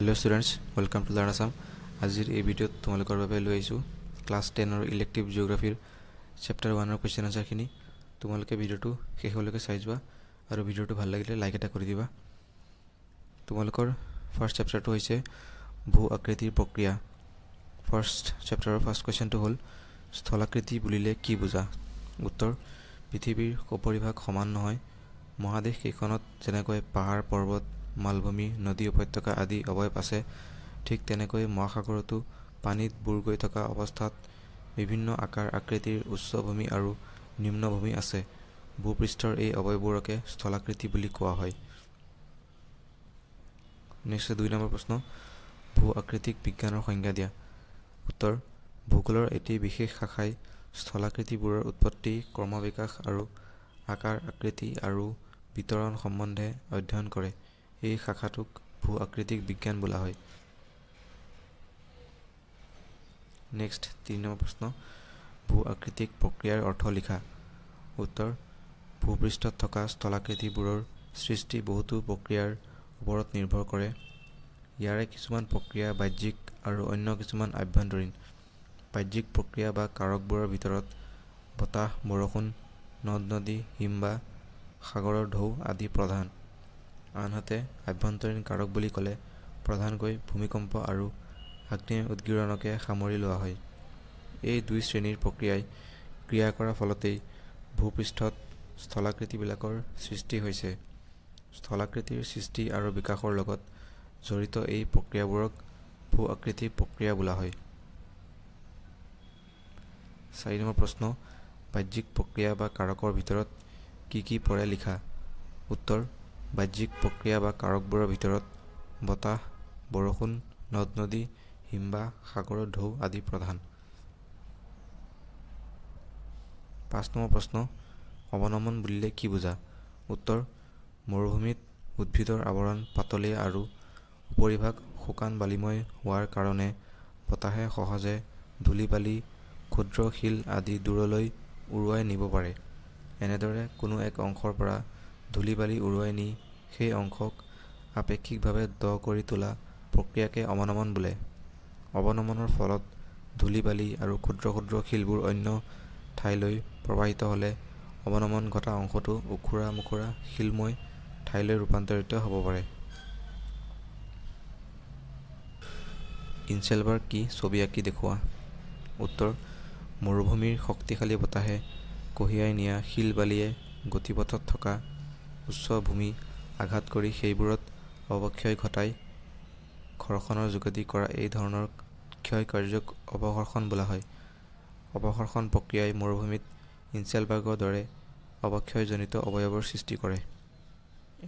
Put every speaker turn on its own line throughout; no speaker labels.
Hello students, welcome to Learn Assam. আজিৰ এই ভিডিঅ'ত তোমালোকৰ বাবে লৈ আহিছোঁ ক্লাছ 10 ইলেক্টিভ জিঅ'গ্ৰাফিৰ চেপ্টাৰ 1 কুৱেশ্যন আনসাৰখিনি। তোমালোকে ভিডিঅ'টো শেষলৈকে চাই যোৱা আৰু ভিডিঅ'টো ভাল লাগিলে লাইক এটা কৰি দিবা। তোমালোকৰ ফাৰ্ষ্ট চেপ্টাৰটো হৈছে ভূ আকৃতিৰ প্ৰক্ৰিয়া। ফাৰ্ষ্ট চেপ্টাৰৰ ফাৰ্ষ্ট কুৱেশ্যনটো হ'ল স্থলাকৃতি বুলিলে কি বুজা? উত্তৰ: পৃথিৱীৰ উপৰিভাগ সমান নহয়। মহাদেশ কেইখনত যেনেকৈ পাহাৰ পৰ্বত মালভূমি নদী উপত্যকা আদি অৱয়ব আছে, ঠিক তেনেকৈ মহাসাগৰতো পানীত বুৰ গৈ থকা অৱস্থাত বিভিন্ন আকাৰ আকৃতিৰ উচ্চভূমি আৰু নিম্নভূমি আছে। ভূপৃষ্ঠৰ এই অৱয়ৱবোৰকে স্থলাকৃতি বুলি কোৱা হয়। নেক্সট 2 নম্বৰ প্ৰশ্ন, ভূ আকৃতিক বিজ্ঞানৰ সংজ্ঞা দিয়া। উত্তৰ: ভূগোলৰ এটি বিশেষ শাখাই স্থলাকৃতিবোৰৰ উৎপত্তি ক্ৰমবিকাশ আৰু আকাৰ আকৃতি আৰু বিতৰণ সম্বন্ধে অধ্যয়ন কৰে। এই শাখাটোক ভূ আকৃতিক বিজ্ঞান বোলা হয়। নেক্সট 3 নম্বৰ প্ৰশ্ন, ভূ আকৃতিক প্ৰক্ৰিয়াৰ অৰ্থ লিখা। উত্তৰ: ভূপৃষ্ঠত থকা স্থলাকৃতিবোৰৰ সৃষ্টি বহুতো প্ৰক্ৰিয়াৰ ওপৰত নিৰ্ভৰ কৰে। ইয়াৰে কিছুমান প্ৰক্ৰিয়া বাহ্যিক আৰু অন্য কিছুমান আভ্যন্তৰীণ। বাহ্যিক প্ৰক্ৰিয়া বা কাৰকবোৰৰ ভিতৰত বতাহ, বৰষুণ, নদ নদী, হিমবাহ, সাগৰৰ ঢৌ আদি প্ৰধান। আনহাতে আভ্যন্তৰীণ কাৰক বুলি ক'লে প্ৰধানকৈ ভূমিকম্প আৰু আগ্নেয় উদগীৰণকে সামৰি লোৱা হয়। এই দুই শ্ৰেণীৰ প্ৰক্ৰিয়াই ক্ৰিয়া কৰাৰ ফলতেই ভূপৃষ্ঠত স্থলাকৃতিবিলাকৰ সৃষ্টি হৈছে। স্থলাকৃতিৰ সৃষ্টি আৰু বিকাশৰ লগত জড়িত এই প্ৰক্ৰিয়াবোৰক ভূ আকৃতিক প্ৰক্ৰিয়া বোলা হয়। 4 নম্বৰ প্ৰশ্ন, বাহ্যিক প্ৰক্ৰিয়া বা কাৰকৰ ভিতৰত কি কি পৰে লিখা। উত্তৰ: বাহ্যিক প্ৰক্ৰিয়া বা কাৰকবোৰৰ ভিতৰত বতাহ, বৰষুণ, নদ নদী, হিমবাহ, সাগৰৰ ঢৌ আদি প্ৰধান। 5 নম্বৰ প্ৰশ্ন, অৱনমন বুলিলে কি বুজা? উত্তৰ: মৰুভূমিত উদ্ভিদৰ আৱৰণ পাতলীয়া আৰু উপৰিভাগ শুকান বালিময় হোৱাৰ কাৰণে বতাহে সহজে ধূলি-বালি, ক্ষুদ্ৰ শিল আদি দূৰলৈ উৰুৱাই নিব পাৰে। এনেদৰে কোনো এক অংশৰ পৰা ধূলি-বালি উৰুৱাই নি সেই অংশক আপেক্ষিকভাৱে দ কৰি তোলা প্ৰক্ৰিয়াকে অৱনমন বোলে। অৱনমনৰ ফলত ধূলি-বালি আৰু ক্ষুদ্ৰ ক্ষুদ্ৰ শিলবোৰ অন্য ঠাইলৈ প্ৰবাহিত হ'লে অৱনমন ঘটা অংশটো ওখুৰা মোখুৰা শিলময় ঠাইলৈ ৰূপান্তৰিত হ'ব পাৰে। ইনচেলবাৰ্গ কি? ছবি আঁকি দেখুওৱা। উত্তৰ: মৰুভূমিৰ শক্তিশালী বতাহে কঢ়িয়াই নিয়া শিল-বালিয়ে গতিপথত থকা উচ্চ ভূমি আঘাত কৰি সেইবোৰত অৱক্ষয় ঘটায়। ঘৰ্ষণৰ যোগেদি কৰা এই ধৰণৰ ক্ষয় কাৰ্যক অৱঘৰ্ষণ বোলা হয়। অৱঘৰ্ষণ প্ৰক্ৰিয়াই মৰুভূমিত ইনচেলবাৰ্গৰ দৰে অৱক্ষয়জনিত অৱয়ৱৰ সৃষ্টি কৰে।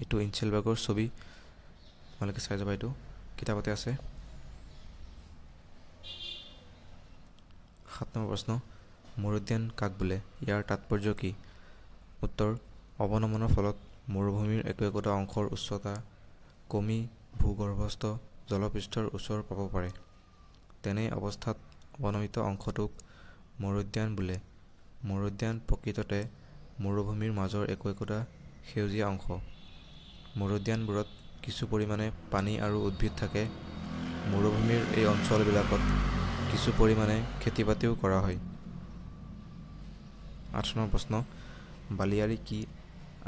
এইটো ইনচেলবাৰ্গৰ ছবি, তোমালোকে চাই যাবা, এইটো কিতাপতে আছে। 7 নম্বৰ প্ৰশ্ন, মৰুদ্যান কাক বোলে? ইয়াৰ তাৎপৰ্য কি? উত্তৰ: অৱনমনৰ ফলত মৰুভূমিৰ একো একোটা অংশৰ উচ্চতা কমি ভূগৰ্ভস্থ জলপৃষ্ঠৰ ওচৰ পাব পাৰে। তেনে অৱস্থাত অৱনমিত অংশটোক মৰুদ্যান বোলে। মৰুদ্যান প্ৰকৃততে মৰুভূমিৰ মাজৰ একো একোটা সেউজীয়া অংশ। মৰুদ্যানবোৰত কিছু পৰিমাণে পানী আৰু উদ্ভিদ থাকে। মৰুভূমিৰ এই অঞ্চলবিলাকত কিছু পৰিমাণে খেতি-বাতিও কৰা হয়। 8 নম্বৰ প্ৰশ্ন, বালিয়াড়ী কি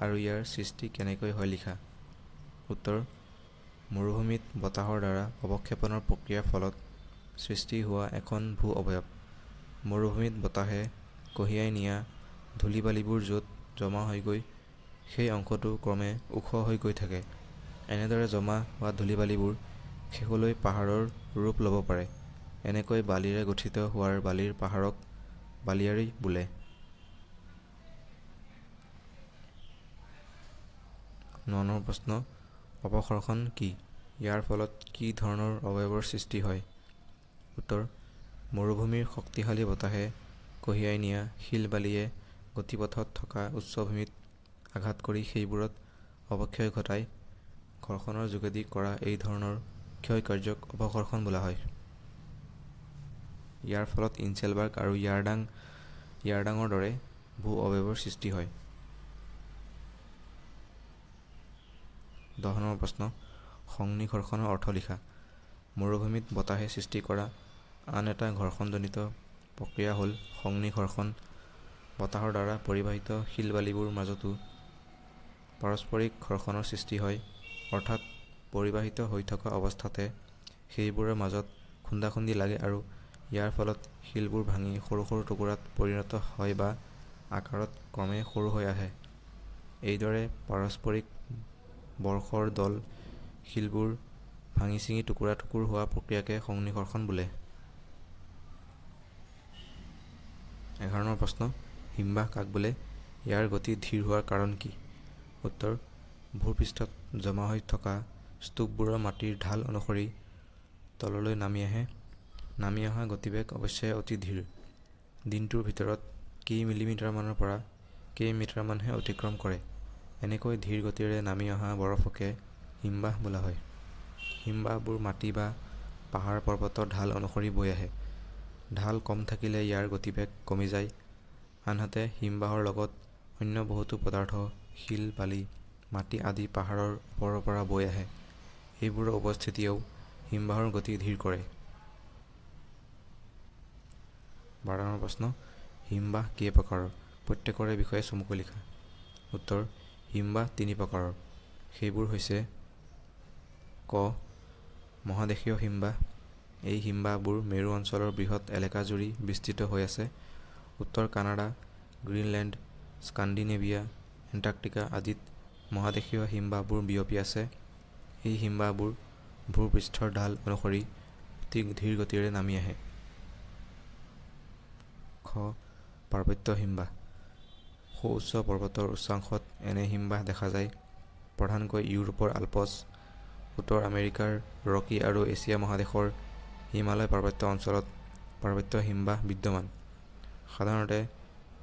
আৰু ইয়াৰ সৃষ্টি কেনেকৈ হয় লিখা। উত্তৰ: মৰুভূমিত বতাহৰ দ্বাৰা অৱক্ষেপণৰ প্ৰক্ৰিয়াৰ ফলত সৃষ্টি হোৱা এখন ভূ অৱয়ব। মৰুভূমিত বতাহে কঢ়িয়াই নিয়া ধূলি-বালিবোৰ য'ত জমা হৈ গৈ সেই অংশটো ক্ৰমে ওখ হৈ গৈ থাকে। এনেদৰে জমা হোৱা ধূলি-বালিবোৰ শেষলৈ পাহাৰৰ ৰূপ ল'ব পাৰে। এনেকৈ বালিৰে গঠিত হোৱাৰ বালিৰ পাহাৰক বালিয়াড়ী বোলে। 9 নম্বৰ প্ৰশ্ন, অৱঘৰ্ষণ কি? ইয়াৰ ফলত কি ধৰণৰ অৱয়ৱৰ সৃষ্টি হয়? উত্তৰ: মৰুভূমিৰ শক্তিশালী বতাহে কঢ়িয়াই নিয়া শিল-বালিয়ে গতিপথত থকা উচ্চভূমিত আঘাত কৰি সেইবোৰত অৱক্ষয় ঘটায়। ঘৰ্ষণৰ যোগেদি কৰা এই ধৰণৰ ক্ষয় কাৰ্যক অৱঘৰ্ষণ বোলা হয়। ইয়াৰ ফলত ইনচেলবাৰ্গ আৰু য়াৰডাঙৰ দৰে ভূ অৱয়ৱৰ সৃষ্টি হয়। 10 নম্বৰ প্ৰশ্ন, সংনিঘৰ্ষণৰ অৰ্থ লিখা। মৰুভূমিত বতাহে সৃষ্টি কৰা আন এটা ঘৰ্ষণজনিত প্ৰক্ৰিয়া হ'ল সংনি ঘৰ্ষণ। বতাহৰ দ্বাৰা পৰিবাহিত শিল-বালিবোৰ মাজতো পাৰস্পৰিক ঘৰ্ষণৰ সৃষ্টি হয়, অৰ্থাৎ পৰিবাহিত হৈ থকা অৱস্থাতে সেইবোৰৰ মাজত খুন্দাখুন্দি লাগে আৰু ইয়াৰ ফলত শিলবোৰ ভাঙি সৰু সৰু টুকুৰাত পৰিণত হয় বা আকাৰত ক্ৰমে সৰু হৈ আহে। এইদৰে পাৰস্পৰিক বৰ্ষৰ দল শিলবোৰ ভাঙি-ছিঙি টুকুৰা-টুকুৰ হোৱা প্ৰক্ৰিয়াকে সংনি ঘৰ্ষণ বোলে। 11 নম্বৰ প্ৰশ্ন, হিমবাহ কাক বোলে? ইয়াৰ গতি ধীৰ হোৱাৰ কাৰণ কি? উত্তৰ: ভূপৃষ্ঠত জমা হৈ থকা স্তূপবোৰৰ মাটিৰ ঢাল অনুসৰি তললৈ নামি আহে। নামি অহা গতিবেগ অৱশ্যে অতি ধীৰ। দিনটোৰ ভিতৰত কেই মিলিমিটাৰমানৰ পৰা কেই মিটাৰমানহে অতিক্ৰম কৰে। এনেকৈ ধীৰ গতিৰে নামি অহা বৰফকে হিমবাহ বোলা হয়। হিমবাহবোৰ মাটি বা পাহাৰ-পৰ্বতৰ ঢাল অনুসৰি বৈ আহে। ঢাল কম থাকিলে ইয়াৰ গতিবেগ কমি যায়। আনহাতে হিমবাহৰ লগত অন্য বহুতো পদাৰ্থ, শিল, বালি, মাটি আদি পাহাৰৰ ওপৰৰ পৰা বৈ আহে। এইবোৰৰ উপস্থিতিয়েও হিমবাহৰ গতি ধীৰ কৰে। 12 নম্বৰ প্ৰশ্ন, হিমবাহ কেই প্ৰকাৰৰ? প্ৰত্যেকৰে বিষয়ে চমুকৈ লিখা। উত্তৰ: হিমবাহ 3 প্ৰকাৰৰ। সেইবোৰ হৈছে: ক. মহাদেশীয় হিমবাহ। এই হিমবাহবোৰ মেৰু অঞ্চলৰ বৃহৎ এলেকাজুৰি বিস্তৃত হৈ আছে। উত্তৰ কানাডা, গ্ৰীণলেণ্ড, স্কাণ্ডিনেভিয়া, এণ্টাৰ্কটিকা আদিত মহাদেশীয় হিমবাহবোৰ বিয়পি আছে। এই হিমবাহবোৰ ভূপৃষ্ঠৰ ঢাল অনুসৰি অতি ধীৰ গতিৰে নামি আহে। খ. পাৰ্বত্য হিমবাহ। সুউচ্চ পৰ্বতৰ উচ্চাংশত এনে হিমবাহ দেখা যায়, প্ৰধানকৈ ইউৰোপৰ আল্পছ, উত্তৰ আমেৰিকাৰ ৰকি আৰু এছিয়া মহাদেশৰ হিমালয় পাৰ্বত্য অঞ্চলত পাৰ্বত্য হিমবাহ বিদ্যমান। সাধাৰণতে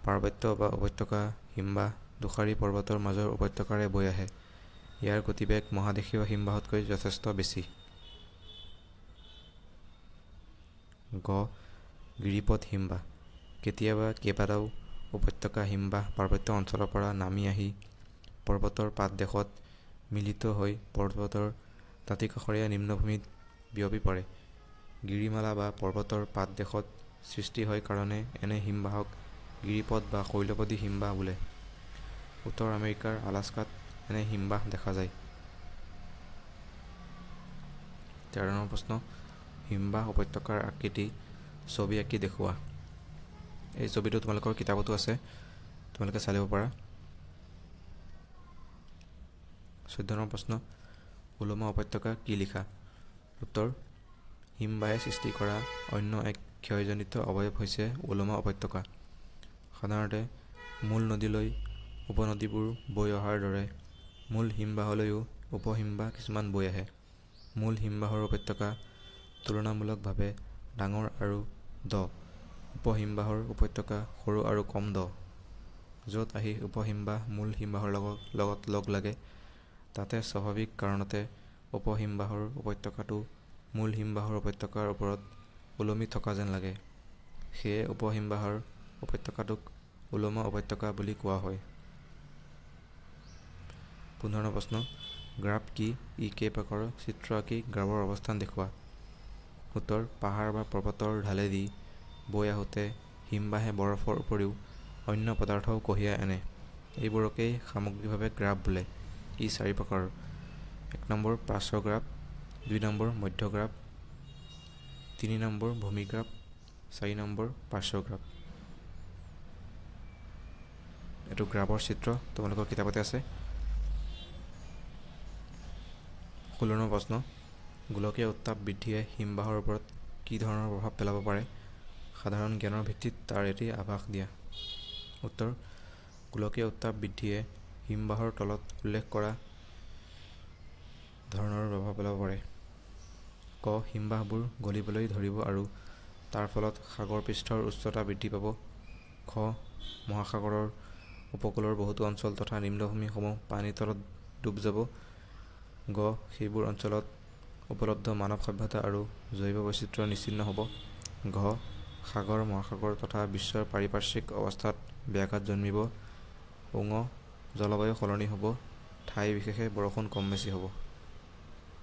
পাৰ্বত্য বা উপত্যকা হিমবাহ দুষাৰি পৰ্বতৰ মাজৰ উপত্যকাৰে বৈ আহে। ইয়াৰ গতিবেগ মহাদেশীয় হিমবাহতকৈ যথেষ্ট বেছি। গ. গিৰিপথ হিমবাহ। কেতিয়াবা কেইবাটাও উপত্যকা হিমবাহ পাৰ্বত্য অঞ্চলৰ পৰা নামি আহি পৰ্বতৰ পাদদেশত মিলিত হৈ পৰ্বতৰ দাঁতিকাষৰীয়া নিম্নভূমিত বিয়পি পৰে। গিৰিমালা বা পৰ্বতৰ পাদদেশত সৃষ্টি হয় কাৰণে এনে হিমবাহক গিৰিপথ বা শৈলপদী হিমবাহ বোলে। উত্তৰ আমেৰিকাৰ আলাস্কাত এনে হিমবাহ দেখা যায়। 13 নম্বৰ প্ৰশ্ন, হিমবাহ উপত্যকাৰ আকৃতি ছবি আঁকি দেখুওৱা। এই ছবিটো তোমালোকৰ কিতাপতো আছে, তোমালোকে চাই ল'ব পাৰা। 14 নম্বৰ প্ৰশ্ন, উলমা উপত্যকা কি লিখা? উত্তৰ: হিমবাহে সৃষ্টি কৰা অন্য এক ক্ষয়জনিত অৱয়ব হৈছে উলমা উপত্যকা। সাধাৰণতে মূল নদীলৈ উপনদীবোৰ বৈ অহাৰ দৰে মূল হিমবাহলৈও উপহিমবাহ কিছুমান বৈ আহে। মূল হিমবাহৰ উপত্যকা তুলনামূলকভাৱে ডাঙৰ আৰু দ। উপহিমবাহৰ উপত্যকা সৰু আৰু কম দ। য'ত আহি উপহিমবাহ মূল হিমবাহৰ লগত লগ লাগে, তাতে স্বাভাৱিক কাৰণতে উপহিমবাহৰ উপত্যকাটো মূল হিমবাহৰ উপত্যকাৰ ওপৰত ওলমি থকা যেন লাগে। সেয়ে উপহিমবাহৰ উপত্যকাটোক উলমা উপত্যকা বুলি কোৱা হয়। 15 নম্বৰ প্ৰশ্ন, গ্ৰাব কি? ই কেই প্ৰকাৰৰ? চিত্ৰ আঁকি গ্ৰাবৰ অৱস্থান দেখুওৱা। উত্তৰ: পাহাৰ বা পৰ্বতৰ ঢালেদি বৈ আহোঁতে হিমবাহে বৰফৰ উপৰিও অন্য পদাৰ্থও কঢ়িয়াই আনে। এইবোৰকেই সামগ্ৰিকভাৱে গ্ৰাব বোলে। ই 4 প্ৰকাৰৰ: 1 নম্বৰ পাৰ্শ্ব গ্ৰাব, 2 নম্বৰ মধ্য গ্ৰাব, 3 নম্বৰ ভূমি গ্ৰাব, 4 নম্বৰ পাৰ্শ্ব গ্ৰাব। এইটো গ্ৰাবৰ চিত্ৰ, তোমালোকৰ কিতাপতে আছে। 16 নম্বৰ প্ৰশ্ন, গোলকীয় উত্তাপ বৃদ্ধিয়ে হিমবাহৰ ওপৰত কি ধৰণৰ প্ৰভাৱ পেলাব পাৰে? সাধাৰণ জ্ঞানৰ ভিত্তিত তাৰ এটি আভাস দিয়া। উত্তৰ: গোলকীয় উত্তাপ বৃদ্ধিয়ে হিমবাহৰ তলত উল্লেখ কৰা ধৰণৰ প্ৰভাৱ পেলাব পাৰে। ক. হিমবাহবোৰ গলিবলৈ ধৰিব আৰু তাৰ ফলত সাগৰ পৃষ্ঠৰ উচ্চতা বৃদ্ধি পাব। খ. মহাসাগৰৰ উপকূলৰ বহুতো অঞ্চল তথা নিম্নভূমিসমূহ পানীৰ তলত ডুব যাব। গ. সেইবোৰ অঞ্চলত উপলব্ধ মানৱ সভ্যতা আৰু জৈৱ বৈচিত্ৰ্য নিশ্চিহ্ন হ'ব। ঘ. সাগৰ, মহাসাগৰ তথা বিশ্বৰ পাৰিপাৰ্শ্বিক অৱস্থাত ব্যাঘাত জন্মিব। ঙ. জলবায়ু সলনি হ'ব, ঠাই বিশেষে বৰষুণ কম বেছি হ'ব।